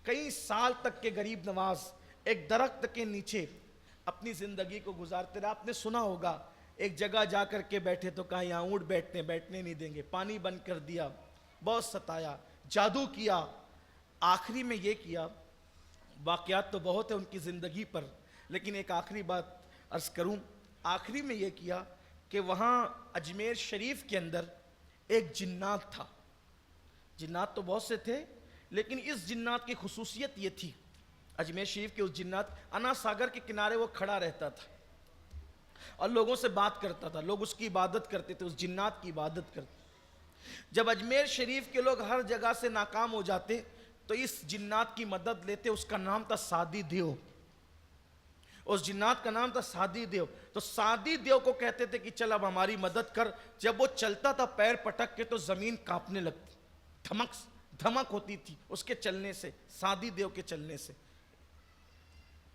کئی سال تک کے غریب نواز ایک درخت کے نیچے اپنی زندگی کو گزارتے رہے. آپ نے سنا ہوگا ایک جگہ جا کر کے بیٹھے تو کہا یہاں اونٹ بیٹھنے نہیں دیں گے, پانی بند کر دیا, بہت ستایا, جادو کیا. آخری میں یہ کیا, واقعات تو بہت ہیں ان کی زندگی پر, لیکن ایک آخری بات عرض کروں. آخری میں یہ کیا کہ وہاں اجمیر شریف کے اندر ایک جنات تھا. جنات تو بہت سے تھے, لیکن اس جنات کی خصوصیت یہ تھی, اجمیر شریف کے اس جنات, انا ساگر کے کنارے وہ کھڑا رہتا تھا اور لوگوں سے بات کرتا تھا. لوگ اس کی عبادت کرتے تھے, اس جنات کی عبادت کرتے. جب اجمیر شریف کے لوگ ہر جگہ سے ناکام ہو جاتے تو اس جنات کی مدد لیتے. اس کا نام تھا سادی دیو. اس جنات کا نام تھا سادی دیو. تو سادی دیو کو کہتے تھے کہ چل اب ہماری مدد کر. جب وہ چلتا تھا پیر پٹک کے تو زمین کانپنے لگتی, دھمک ہوتی تھی اس کے چلنے سے, سادی دیو کے چلنے سے.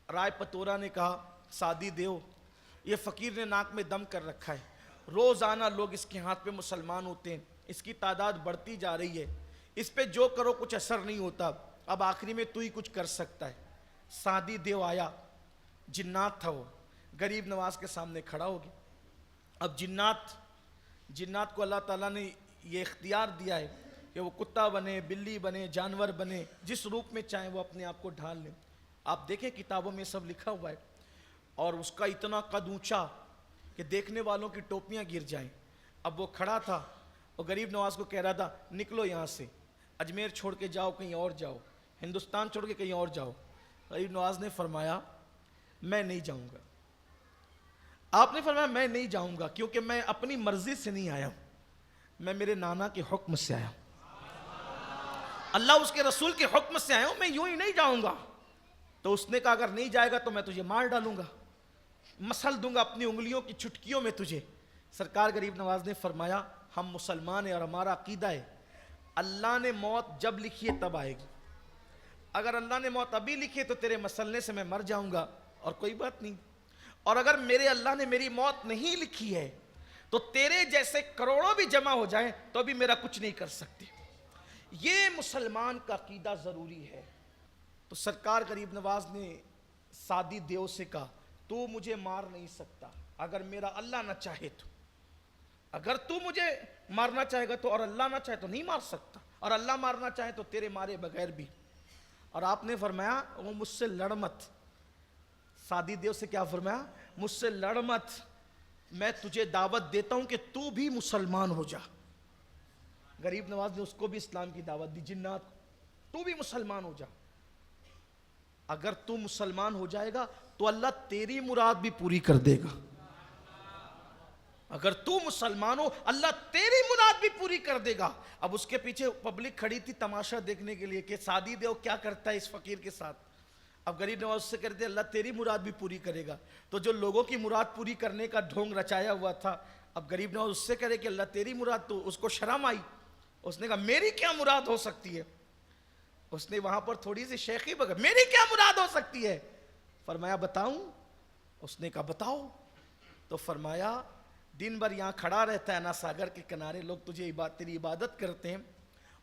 رائے پتورا نے کہا سادی دیو یہ فقیر نے ناک میں دم کر رکھا ہے, روزانہ لوگ اس کے ہاتھ پہ مسلمان ہوتے ہیں, اس کی تعداد بڑھتی جا رہی ہے, اس پہ جو کرو کچھ اثر نہیں ہوتا, اب آخری میں تو ہی کچھ کر سکتا ہے. سادی دیو آیا, جنات تھا وہ, غریب نواز کے سامنے کھڑا ہو گیا. اب جنات کو اللہ تعالیٰ نے یہ اختیار دیا ہے کہ وہ کتا بنے, بلی بنے, جانور بنے, جس روپ میں چاہیں وہ اپنے آپ کو ڈھال لیں. آپ دیکھیں کتابوں میں سب لکھا ہوا ہے. اور اس کا اتنا قد اونچا کہ دیکھنے والوں کی ٹوپیاں گر جائیں. اب وہ کھڑا تھا اور غریب نواز کو کہہ رہا تھا نکلو یہاں سے, اجمیر چھوڑ کے جاؤ, کہیں اور جاؤ, ہندوستان چھوڑ کے کہیں اور جاؤ. غریب نواز نے فرمایا میں نہیں جاؤں گا. آپ نے فرمایا میں نہیں جاؤں گا کیونکہ میں اپنی مرضی سے نہیں آیا ہوں, میں میرے نانا کے حکم سے آیا ہوں, اللہ اس کے رسول کے حکم سے آیا ہوں, میں یوں ہی نہیں جاؤں گا. تو اس نے کہا اگر نہیں جائے گا تو میں تجھے مار ڈالوں گا, مسل دوں گا اپنی انگلیوں کی چٹکیوں میں تجھے. سرکار غریب نواز نے فرمایا ہم مسلمان ہیں اور ہمارا عقیدہ ہے اللہ نے موت جب لکھی ہے تب آئے گی. اگر اللہ نے موت ابھی لکھی ہے تو تیرے مسلنے سے میں مر جاؤں گا اور کوئی بات نہیں, اور اگر میرے اللہ نے میری موت نہیں لکھی ہے تو تیرے جیسے کروڑوں بھی جمع ہو جائیں تو بھی میرا کچھ نہیں کر سکتے. یہ مسلمان کا عقیدہ ضروری ہے. تو سرکار غریب نواز نے سادی دیو سے کہا تو مجھے مار نہیں سکتا اگر میرا اللہ نہ چاہے تو, اگر تو مجھے مارنا چاہے گا تو, اور اللہ نہ چاہے تو نہیں مار سکتا, اور اللہ مارنا چاہے تو تیرے مارے بغیر بھی. اور آپ نے فرمایا وہ مجھ سے لڑ مت. سادی دیو سے کیا فرمایا, مجھ سے لڑ مت, میں تجھے دعوت دیتا ہوں کہ تو بھی مسلمان ہو جا. غریب نواز نے اس کو بھی اسلام کی دعوت دی, جنات کو, تو بھی مسلمان ہو جا. اگر تو مسلمان ہو جائے گا تو اللہ تیری مراد بھی پوری کر دے گا. اگر تو مسلمان ہو اللہ تیری مراد بھی پوری کر دے گا. اب اس کے پیچھے پبلک کھڑی تھی تماشا دیکھنے کے لیے کہ سادی دیو کیا کرتا ہے اس فقیر کے ساتھ. اب غریب نواز سے کہتے اللہ تیری مراد بھی پوری کرے گا. تو جو لوگوں کی مراد پوری کرنے کا ڈھونگ رچایا ہوا تھا, اب غریب نواز اس سے کہے کہ اللہ تیری مراد, تو اس کو شرم آئی. اس نے کہا میری کیا مراد ہو سکتی ہے. اس نے وہاں پر تھوڑی سی شیخی بگا, میری کیا مراد ہو سکتی ہے. فرمایا بتاؤں. اس نے کہا بتاؤ. تو فرمایا دن بھر یہاں کھڑا رہتا ہے نا ساگر کے کنارے, لوگ تجھے تیری عبادت کرتے ہیں,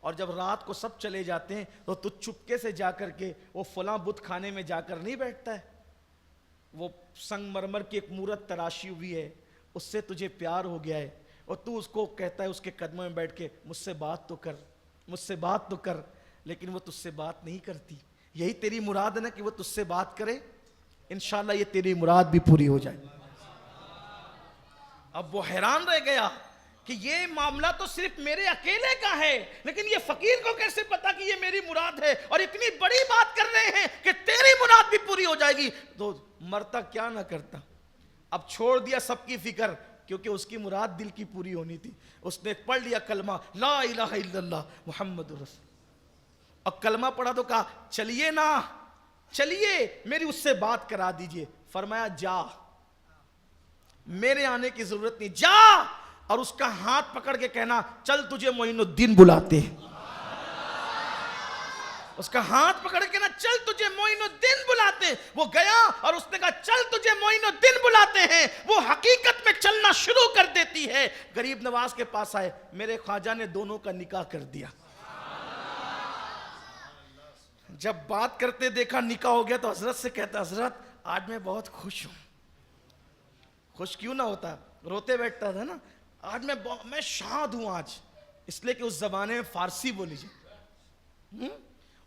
اور جب رات کو سب چلے جاتے ہیں تو تو چپکے سے جا کر کے وہ فلاں بت خانے میں جا کر نہیں بیٹھتا ہے, وہ سنگ مرمر کی ایک مورت تراشی ہوئی ہے, اس سے تجھے پیار ہو گیا ہے, اور تو اس کو کہتا ہے اس کے قدموں میں بیٹھ کے مجھ سے بات تو کر, مجھ سے بات تو کر, لیکن وہ تجھ سے بات نہیں کرتی. یہی تیری مراد ہے نا کہ وہ تجھ سے بات کرے, انشاءاللہ یہ تیری مراد بھی پوری ہو جائے. اب وہ حیران رہ گیا کہ یہ معاملہ تو صرف میرے اکیلے کا ہے, لیکن یہ فقیر کو کیسے پتا کہ یہ میری مراد ہے, اور اتنی بڑی بات کر رہے ہیں کہ تیری مراد بھی پوری ہو جائے گی. تو مرتا کیا نہ کرتا. اب چھوڑ دیا سب کی فکر, کیونکہ اس کی مراد دل کی پوری ہونی تھی. اس نے پڑھ لیا کلمہ لا الہ الا اللہ محمد رسول. اور کلمہ پڑھا تو کہا چلیے نا, چلیے میری اس سے بات کرا دیجئے. فرمایا جا, میرے آنے کی ضرورت نہیں, جا اور اس کا ہاتھ پکڑ کے کہنا چل تجھے معین الدین بلاتے ہیں. اس کا ہاتھ پکڑ کے نا چل تجھے معین الدین بلاتے ہیں. وہ گیا اور اس نے کہا چل تجھے معین الدین بلاتے ہیں. وہ حقیقت میں چلنا شروع کر دیتی ہے. غریب نواز کے پاس آئے, میرے خواجہ نے دونوں کا نکاح کر دیا. جب بات کرتے دیکھا نکاح ہو گیا تو حضرت سے کہتا حضرت آج میں بہت خوش ہوں. خوش کیوں نہ ہوتا, روتے بیٹھتا تھا نا. آج میں شاد ہوں آج, اس لیے کہ اس زمانے میں فارسی بولی جائے.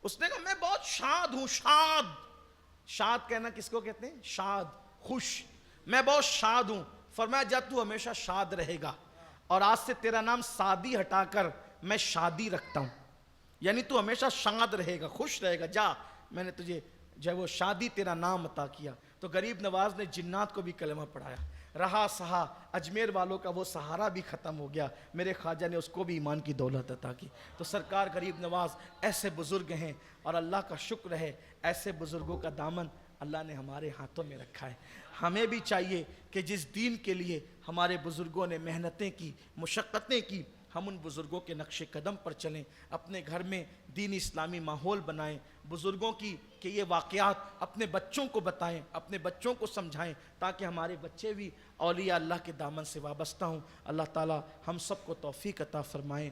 اس نے کہا میں بہت شاد ہوں. شاد, شاد کہنا کس کو کہتے ہیں؟ شاد, خوش. میں بہت شاد ہوں. فرمایا جا تو ہمیشہ شاد رہے گا, اور آج سے تیرا نام سعدی ہٹا کر میں شادی رکھتا ہوں. یعنی تو ہمیشہ شاد رہے گا, خوش رہے گا. جا, میں نے تجھے جب وہ شادی تیرا نام عطا کیا. تو غریب نواز نے جنات کو بھی کلمہ پڑھایا. رہا سہا اجمیر والوں کا وہ سہارا بھی ختم ہو گیا, میرے خواجہ نے اس کو بھی ایمان کی دولت عطا کی. تو سرکار غریب نواز ایسے بزرگ ہیں, اور اللہ کا شکر ہے ایسے بزرگوں کا دامن اللہ نے ہمارے ہاتھوں میں رکھا ہے. ہمیں بھی چاہیے کہ جس دین کے لیے ہمارے بزرگوں نے محنتیں کی, مشقتیں کی, ہم ان بزرگوں کے نقش قدم پر چلیں, اپنے گھر میں دین اسلامی ماحول بنائیں, بزرگوں کی کہ یہ واقعات اپنے بچوں کو بتائیں, اپنے بچوں کو سمجھائیں, تاکہ ہمارے بچے بھی اولیاء اللہ کے دامن سے وابستہ ہوں. اللہ تعالی ہم سب کو توفیق عطا فرمائیں.